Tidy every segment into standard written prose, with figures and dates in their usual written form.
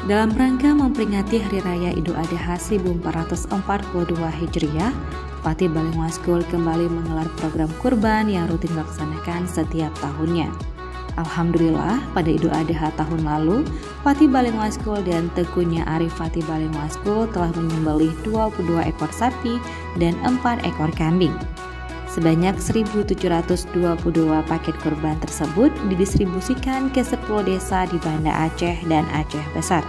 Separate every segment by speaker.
Speaker 1: Dalam rangka memperingati Hari Raya Idul Adha 1442 Hijriah, Fatih Balingwa School kembali menggelar program kurban yang rutin dilaksanakan setiap tahunnya. Alhamdulillah, pada Idul Adha tahun lalu, Fatih Balingwa School dan Teguhnya Arif Fatih Balingwa School telah menyembelih 22 ekor sapi dan 4 ekor kambing. Sebanyak 1.722 paket kurban tersebut didistribusikan ke 10 desa di Banda Aceh dan Aceh Besar.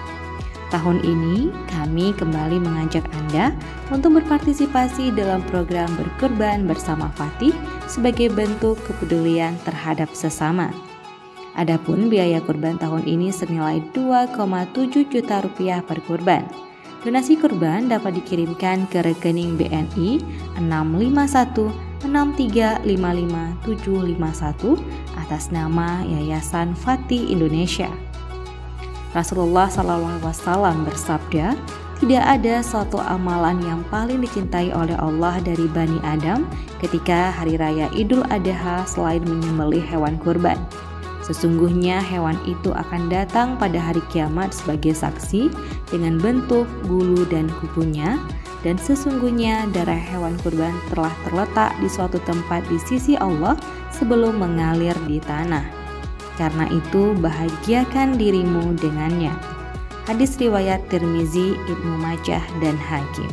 Speaker 1: Tahun ini, kami kembali mengajak Anda untuk berpartisipasi dalam program berkurban bersama Fatih sebagai bentuk kepedulian terhadap sesama. Adapun biaya kurban tahun ini senilai 2,7 juta rupiah per kurban. Donasi kurban dapat dikirimkan ke rekening BNI 65163555751 atas nama Yayasan Fatih Indonesia. Rasulullah SAW bersabda, tidak ada suatu amalan yang paling dicintai oleh Allah dari Bani Adam ketika Hari Raya Idul Adha selain menyembelih hewan kurban. Sesungguhnya hewan itu akan datang pada hari kiamat sebagai saksi dengan bentuk bulu dan kukunya, dan sesungguhnya darah hewan kurban telah terletak di suatu tempat di sisi Allah sebelum mengalir di tanah. Karena itu bahagiakan dirimu dengannya. Hadis riwayat Tirmizi, Ibnu Majah, dan Hakim.